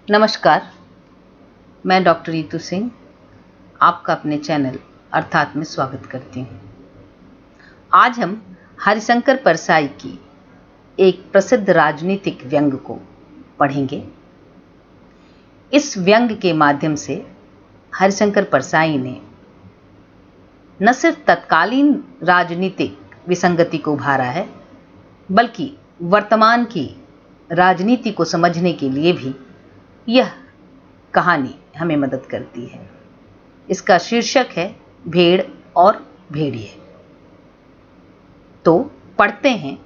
नमस्कार, मैं डॉक्टर रितु सिंह आपका अपने चैनल अर्थात में स्वागत करती हूँ। आज हम हरिशंकर परसाई की एक प्रसिद्ध राजनीतिक व्यंग्य को पढ़ेंगे। इस व्यंग्य के माध्यम से हरिशंकर परसाई ने न सिर्फ तत्कालीन राजनीतिक विसंगति को उभारा है, बल्कि वर्तमान की राजनीति को समझने के लिए भी यह कहानी हमें मदद करती है। इसका शीर्षक है भेड़ और भेड़िए। तो पढ़ते हैं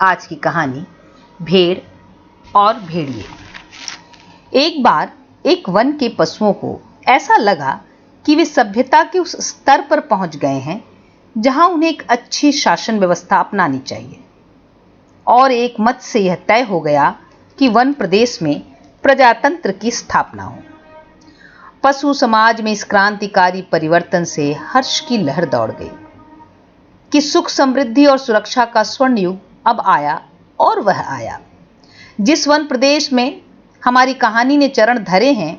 आज की कहानी भेड़ और भेड़िए। एक बार एक वन के पशुओं को ऐसा लगा कि वे सभ्यता के उस स्तर पर पहुंच गए हैं जहां उन्हें एक अच्छी शासन व्यवस्था अपनानी चाहिए, और एक मत से यह तय हो गया कि वन प्रदेश में प्रजातंत्र की स्थापना हो। पशु समाज में इस क्रांतिकारी परिवर्तन से हर्ष की लहर दौड़ गई कि सुख समृद्धि और सुरक्षा का स्वर्ण युग अब आया, और वह आया। जिस वन प्रदेश में हमारी कहानी ने चरण धरे हैं,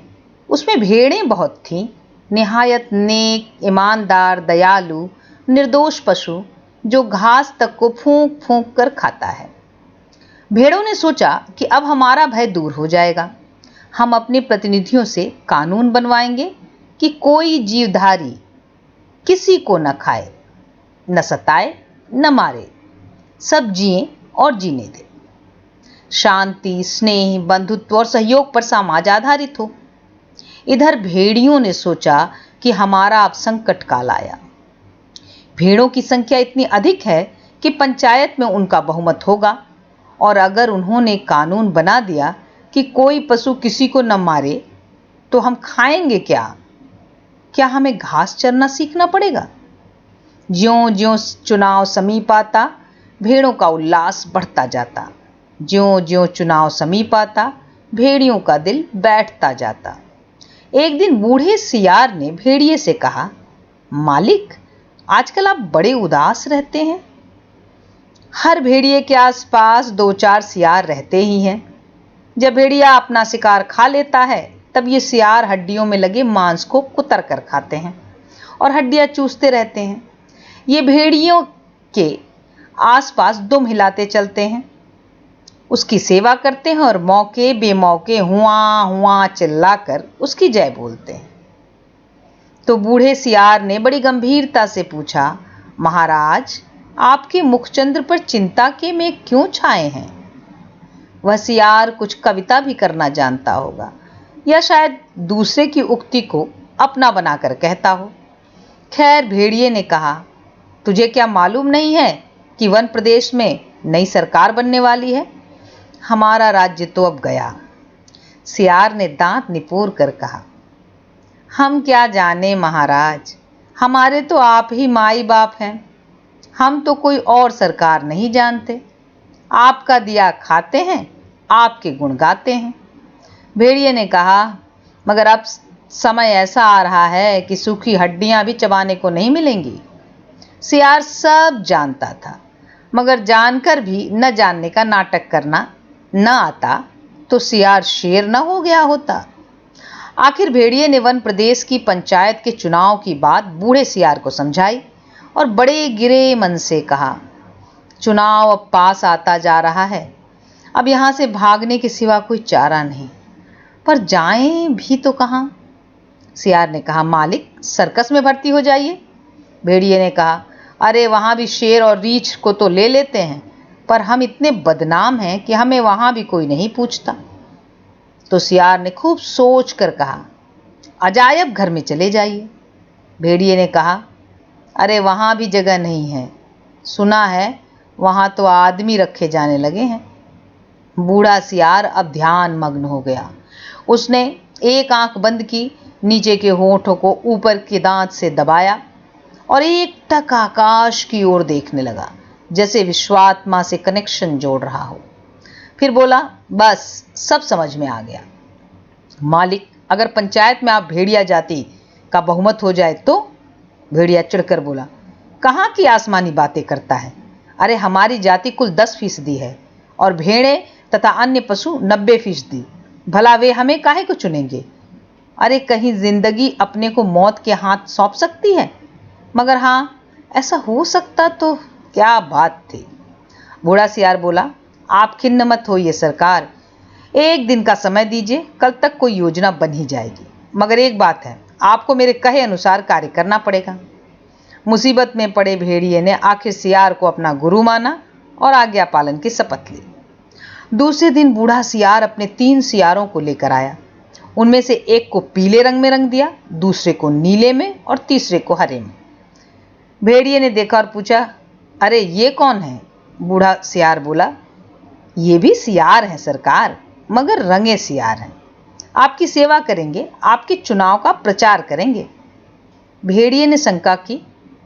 उसमें भेड़ें बहुत थीं, निहायत नेक, ईमानदार, दयालु, निर्दोष पशु जो घास तक को फूंक फूंक कर खाता है। भेड़ों ने सोचा कि अब हमारा भय दूर हो जाएगा। हम अपने प्रतिनिधियों से कानून बनवाएंगे कि कोई जीवधारी किसी को न खाए, न सताए, न मारे, सब जिए और जीने दे। शांति, स्नेह, बंधुत्व और सहयोग पर समाज आधारित हो। इधर भेड़ियों ने सोचा कि हमारा अब संकट काल आया। भेड़ों की संख्या इतनी अधिक है कि पंचायत में उनका बहुमत होगा, और अगर उन्होंने कानून बना दिया कि कोई पशु किसी को न मारे, तो हम खाएंगे क्या? क्या हमें घास चरना सीखना पड़ेगा? ज्यों ज्यों चुनाव समीप आता, भेड़ों का उल्लास बढ़ता जाता। ज्यों ज्यों चुनाव समीप आता, भेड़ियों का दिल बैठता जाता। एक दिन बूढ़े सियार ने भेड़िए से कहा, मालिक, आजकल आप बड़े उदास रहते हैं। हर भेड़िए के आसपास दो चार सियार रहते ही हैं। जब भेड़िया अपना शिकार खा लेता है, तब ये सियार हड्डियों में लगे मांस को कुतर कर खाते हैं और हड्डियां चूसते रहते हैं। ये भेड़ियों के आसपास दुम हिलाते चलते हैं, उसकी सेवा करते हैं और मौके बेमौके हुआ हुआ चिल्लाकर उसकी जय बोलते हैं। तो बूढ़े सियार ने बड़ी गंभीरता से पूछा, महाराज, आपके मुखचंद्र पर चिंता के मेघ क्यों छाए हैं? वह सियार कुछ कविता भी करना जानता होगा, या शायद दूसरे की उक्ति को अपना बनाकर कहता हो। खैर, भेड़िए ने कहा, तुझे क्या मालूम नहीं है कि वन प्रदेश में नई सरकार बनने वाली है? हमारा राज्य तो अब गया। सियार ने दांत निपोर कर कहा, हम क्या जाने महाराज, हमारे तो आप ही माई बाप हैं। हम तो कोई और सरकार नहीं जानते। आपका दिया खाते हैं, आपके गुण गाते हैं। भेड़िए ने कहा, मगर अब समय ऐसा आ रहा है कि सूखी हड्डियां भी चबाने को नहीं मिलेंगी। सियार सब जानता था, मगर जानकर भी न जानने का नाटक करना न आता तो सियार शेर न हो गया होता। आखिर भेड़िए ने वन प्रदेश की पंचायत के चुनाव की बात बूढ़े सियार को समझाई और बड़े गिरे मन से कहा, चुनाव अब पास आता जा रहा है, अब यहां से भागने के सिवा कोई चारा नहीं, पर जाएं भी तो कहां? सियार ने कहा, मालिक, सर्कस में भर्ती हो जाइए। भेड़िए ने कहा, अरे वहां भी शेर और रीछ को तो ले लेते हैं, पर हम इतने बदनाम हैं कि हमें वहां भी कोई नहीं पूछता। तो सियार ने खूब सोच कर कहा, अजायब घर में चले जाइए। भेड़िए ने कहा, अरे वहां भी जगह नहीं है, सुना है वहां तो आदमी रखे जाने लगे हैं। बूढ़ा सियार अब ध्यान मग्न हो गया। उसने एक आंख बंद की, नीचे के होठों को ऊपर के दांत से दबाया और एकटक आकाश की ओर देखने लगा, जैसे विश्वात्मा से कनेक्शन जोड़ रहा हो। फिर बोला, बस सब समझ में आ गया। मालिक, अगर पंचायत में आप भेड़िया जाति का बहुमत हो जाए तो? भेड़िया चिढ़कर बोला, कहाँ की आसमानी बातें करता है? अरे हमारी जाति कुल 10% है और भेड़ें तथा अन्य पशु 90%। भला वे हमें काहे को चुनेंगे? अरे कहीं जिंदगी अपने को मौत के हाथ सौंप सकती है? मगर हाँ, ऐसा हो सकता तो क्या बात थी। बूढ़ा सियार बोला, आप खिन्न मत होइए सरकार, एक दिन का समय दीजिए, कल तक कोई योजना बन ही जाएगी। मगर एक बात है, आपको मेरे कहे अनुसार कार्य करना पड़ेगा। मुसीबत में पड़े भेड़िए ने आखिर सियार को अपना गुरु माना और आज्ञा पालन की शपथ ली। दूसरे दिन बूढ़ा सियार अपने 3 सियारों को लेकर आया। उनमें से एक को पीले रंग में रंग दिया, दूसरे को नीले में और तीसरे को हरे में। भेड़िए ने देखा और पूछा, अरे ये कौन है? बूढ़ा सियार बोला, ये भी सियार हैं सरकार, मगर रंगे सियार हैं। आपकी सेवा करेंगे, आपके चुनाव का प्रचार करेंगे। भेड़िए ने शंका की,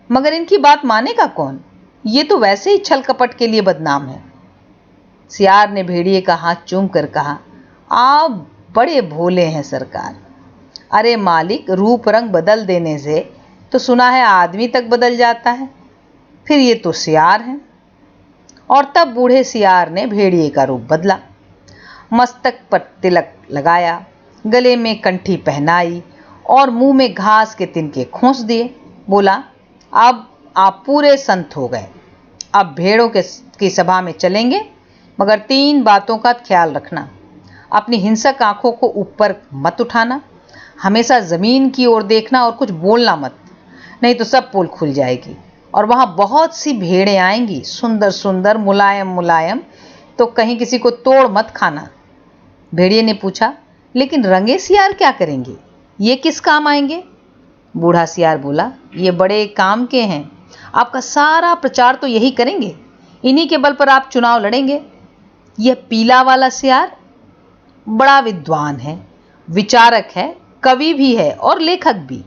मगर इनकी बात मानेगा कौन? ये तो वैसे ही छल कपट के लिए बदनाम है। सियार ने भेड़िए का हाथ चूम कर कहा, आप बड़े भोले हैं सरकार। अरे मालिक, रूप रंग बदल देने से तो सुना है आदमी तक बदल जाता है, फिर ये तो सियार हैं। और तब बूढ़े सियार ने भेड़िए का रूप बदला, मस्तक पर तिलक लगाया, गले में कंठी पहनाई और मुंह में घास के तिनके खोस दिए। बोला, अब आप पूरे संत हो गए। अब भेड़ों की सभा में चलेंगे, मगर 3 बातों का ख्याल रखना। अपनी हिंसक आंखों को ऊपर मत उठाना, हमेशा जमीन की ओर देखना और कुछ बोलना मत, नहीं तो सब पोल खुल जाएगी और वहां बहुत सी भेड़ें आएंगी, सुंदर सुंदर, मुलायम मुलायम, तो कहीं किसी को तोड़ मत खाना। भेड़िए ने पूछा, लेकिन रंगे सियार क्या करेंगे? ये किस काम आएंगे? बूढ़ा सियार बोला, ये बड़े काम के हैं, आपका सारा प्रचार तो यही करेंगे, इन्हीं के बल पर आप चुनाव लड़ेंगे। यह पीला वाला सियार बड़ा विद्वान है, विचारक है, कवि भी है और लेखक भी।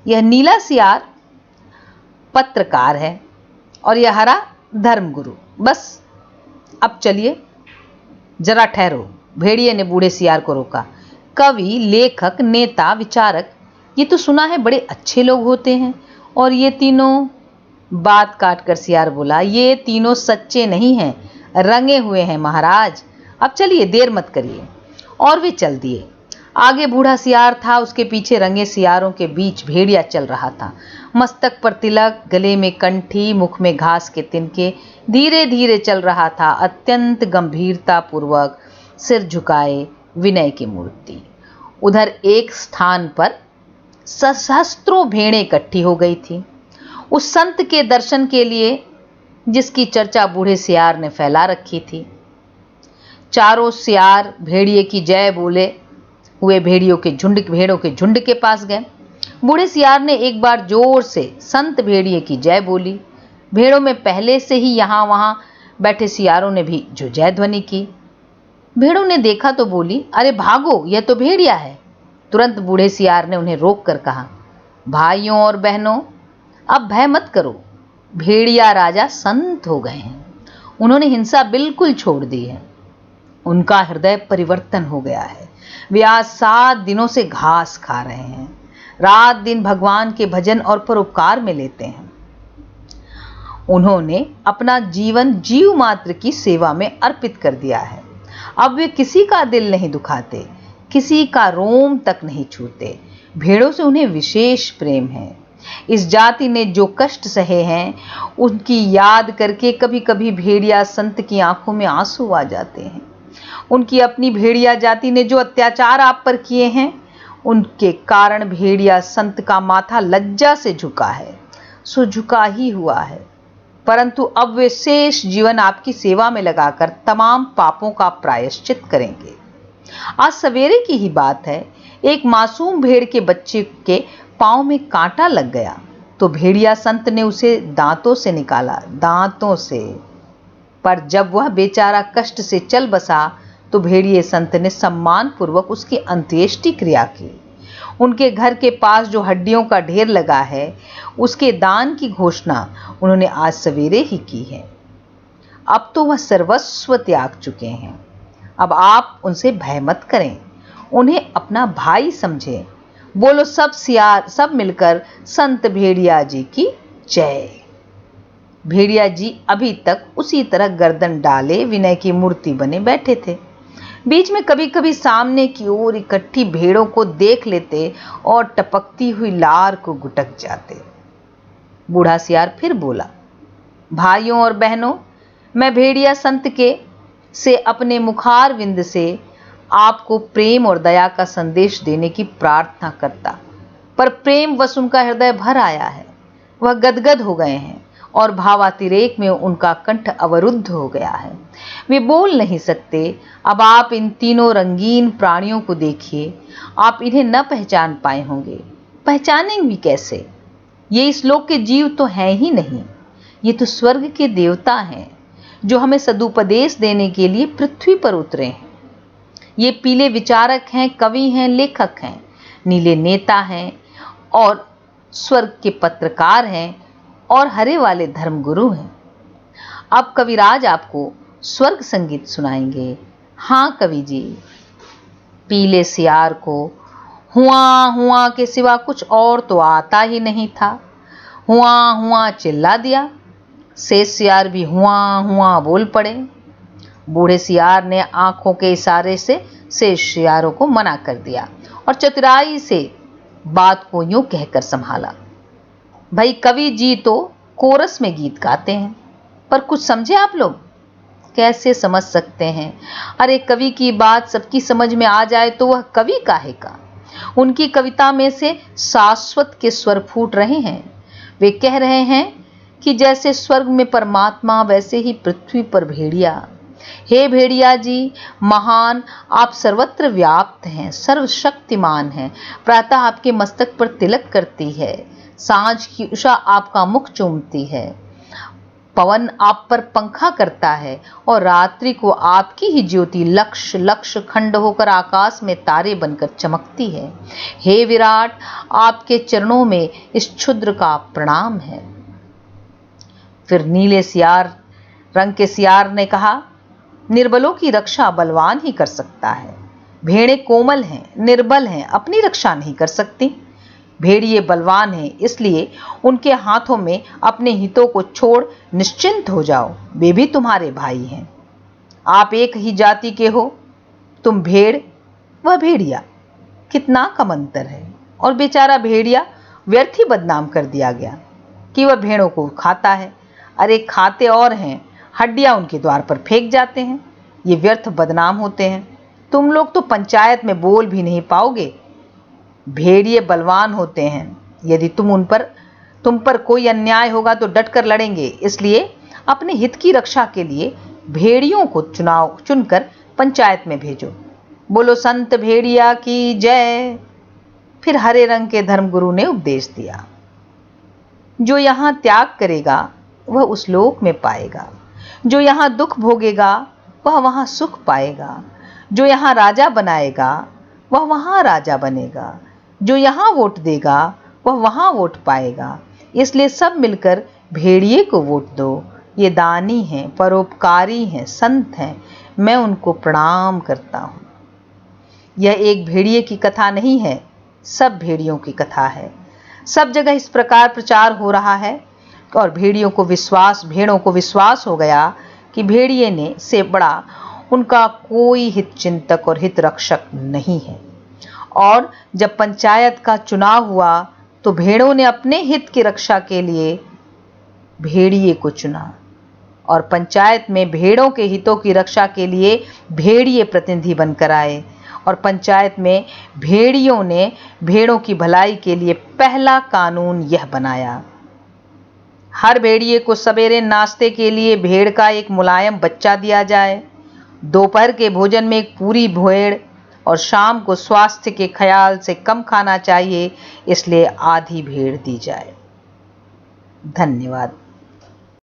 यह नीला सियार पत्रकार है और यह हरा धर्मगुरु। बस अब चलिए, जरा ठहरो। भेड़िए ने बूढ़े सियार को रोका। कवि, लेखक, नेता, विचारक, ये तो सुना है बड़े अच्छे लोग होते हैं, और ये तीनों, बात काटकर सियार बोला, ये तीनों सच्चे नहीं हैं, रंगे हुए हैं महाराज। अब चलिए, देर मत करिए। और वे चल दिए। आगे बूढ़ा सियार था, उसके पीछे रंगे सियारों के बीच भेड़िया चल रहा था। मस्तक पर तिलक, गले में कंठी, मुख में घास के तिनके, धीरे धीरे चल रहा था, अत्यंत गंभीरता पूर्वक, सिर झुकाए, विनय की मूर्ति। उधर एक स्थान पर सहस्त्रों भेड़ें इकट्ठी हो गई थी, उस संत के दर्शन के लिए जिसकी चर्चा बूढ़े सियार ने फैला रखी थी। चारों सियार भेड़िए की जय बोले हुए भेड़ों के झुंड के पास गए। बूढ़े सियार ने एक बार जोर से संत भेड़िए की जय बोली। भेड़ों में पहले से ही यहाँ वहाँ बैठे सियारों ने भी जो जय ध्वनि की। भेड़ों ने देखा तो बोली, अरे भागो, यह तो भेड़िया है। तुरंत बूढ़े सियार ने उन्हें रोक कर कहा, भाइयों और बहनों, अब भय मत करो, भेड़िया राजा संत हो गए हैं, उन्होंने हिंसा बिल्कुल छोड़ दी है, उनका हृदय परिवर्तन हो गया है। वे आज 7 दिनों से घास खा रहे हैं, रात दिन भगवान के भजन और परोपकार में लेते हैं। उन्होंने अपना जीवन जीव मात्र की सेवा में अर्पित कर दिया है। अब वे किसी का दिल नहीं दुखाते, किसी का रोम तक नहीं छूते। भेड़ों से उन्हें विशेष प्रेम है। इस जाति ने जो कष्ट सहे हैं, उनकी याद करके कभी कभी भेड़िया संत की आंखों में आंसू आ जाते हैं। उनकी अपनी भेड़िया जाति ने जो अत्याचार आप पर किए हैं, उनके कारण भेड़िया संत का माथा लज्जा से झुका है, सो झुका ही हुआ है। परंतु अब वे शेष जीवन आपकी सेवा में लगाकर तमाम पापों का प्रायश्चित करेंगे। आज सवेरे की ही बात है, एक मासूम भेड़ के बच्चे के पांव में कांटा लग गया, तो भेड़िया संत ने उसे दांतों से निकाला, दांतों से। पर जब वह बेचारा कष्ट से चल बसा, तो भेड़िए संत ने सम्मान पूर्वक उसकी अंत्येष्टि क्रिया की। उनके घर के पास जो हड्डियों का ढेर लगा है, उसके दान की घोषणा उन्होंने आज सवेरे ही की है। अब तो वह सर्वस्व त्याग चुके हैं। अब आप उनसे भय मत करें, उन्हें अपना भाई समझें। बोलो सब सियार, सब मिलकर संत भेड़िया जी की जय। भेड़िया जी अभी तक उसी तरह गर्दन डाले विनय की मूर्ति बने बैठे थे। बीच में कभी कभी सामने की ओर इकट्ठी भेड़ों को देख लेते और टपकती हुई लार को गुटक जाते। बूढ़ा सियार फिर बोला, भाइयों और बहनों, मैं भेड़िया संत के से अपने मुखार विंद से आपको प्रेम और दया का संदेश देने की प्रार्थना करता, पर प्रेम वश उनका हृदय भर आया है। वह गदगद हो गए हैं और भावातिरेक में उनका कंठ अवरुद्ध हो गया है। वे बोल नहीं सकते। अब आप इन तीनों रंगीन प्राणियों को देखिए, आप इन्हें न पहचान पाए होंगे। पहचानेंगे भी कैसे? ये इस लोक के जीव तो हैं ही नहीं, ये तो स्वर्ग के देवता हैं जो हमें सदुपदेश देने के लिए पृथ्वी पर उतरे हैं। ये पीले विचारक हैं, कवि हैं, लेखक हैं, नीले नेता हैं और स्वर्ग के पत्रकार हैं और हरे वाले धर्मगुरु हैं। अब कविराज आपको स्वर्ग संगीत सुनाएंगे। हाँ कवि जी। पीले सियार को हुआ हुआ के सिवा कुछ और तो आता ही नहीं था। हुआ हुआ चिल्ला दिया। शेष सियार भी हुआ हुआ बोल पड़े। बूढ़े सियार ने आंखों के इशारे से शेष सियारों को मना कर दिया और चतुराई से बात को यूं कहकर संभाला, भाई कवि जी तो कोरस में गीत गाते हैं, पर कुछ समझे आप लोग? कैसे समझ सकते हैं? अरे कवि की बात सबकी समझ में आ जाए तो वह कवि काहे का? उनकी कविता में से शाश्वत के स्वर फूट रहे हैं। वे कह रहे हैं कि जैसे स्वर्ग में परमात्मा वैसे ही पृथ्वी पर भेड़िया। हे भेड़िया जी महान, आप सर्वत्र व्याप्त हैं, सर्वशक्तिमान हैं। प्रातः आपके मस्तक पर तिलक करती है, सांझ की उषा आपका मुख चूमती है, पवन आप पर पंखा करता है और रात्रि को आपकी ही ज्योति लक्ष लक्ष खंड होकर आकाश में तारे बनकर चमकती है। हे विराट, आपके चरणों में इस क्षुद्र का प्रणाम है। फिर नीले सियार रंग के सियार ने कहा, निर्बलों की रक्षा बलवान ही कर सकता है। भेड़ें कोमल हैं, निर्बल हैं, अपनी रक्षा नहीं कर सकती। भेड़िए बलवान हैं, इसलिए उनके हाथों में अपने हितों को छोड़ निश्चिंत हो जाओ, वे भी तुम्हारे भाई हैं। आप एक ही जाति के हो, तुम भेड़, वह भेड़िया, कितना कम अंतर है। और बेचारा भेड़िया व्यर्थ ही बदनाम कर दिया गया कि वह भेड़ों को खाता है। अरे खाते और हैं, हड्डियां उनके द्वार पर फेंक जाते हैं। ये व्यर्थ बदनाम होते हैं। तुम लोग तो पंचायत में बोल भी नहीं पाओगे। भेड़िए बलवान होते हैं, यदि तुम पर कोई अन्याय होगा तो डटकर लड़ेंगे, इसलिए अपने हित की रक्षा के लिए भेड़ियों को चुनकर पंचायत में भेजो। बोलो संत भेड़िया की जय। फिर हरे रंग के धर्मगुरु ने उपदेश दिया, जो यहां त्याग करेगा वह उस लोक में पाएगा, जो यहां दुख भोगेगा वह वहां सुख पाएगा, जो यहां राजा बनाएगा वह वहां राजा बनेगा, जो यहां वोट देगा वह वहां वोट पाएगा। इसलिए सब मिलकर भेड़िए को वोट दो। ये दानी हैं, परोपकारी हैं, संत हैं, मैं उनको प्रणाम करता हूं। यह एक भेड़िए की कथा नहीं है, सब भेड़ियों की कथा है। सब जगह इस प्रकार प्रचार हो रहा है और भेड़ों को विश्वास हो गया कि भेड़िए ने से बड़ा उनका कोई हित चिंतक और हित रक्षक नहीं है। और जब पंचायत का चुनाव हुआ तो भेड़ों ने अपने हित की रक्षा के लिए भेड़िए को चुना और पंचायत में भेड़ों के हितों की रक्षा के लिए भेड़िए प्रतिनिधि बनकर आए और पंचायत में भेड़ियों ने भेड़ों की भलाई के लिए पहला कानून यह बनाया, हर भेड़िए को सवेरे नाश्ते के लिए भेड़ का एक मुलायम बच्चा दिया जाए, दोपहर के भोजन में एक पूरी भेड़ और शाम को स्वास्थ्य के ख्याल से कम खाना चाहिए, इसलिए आधी भेड़ दी जाए। धन्यवाद।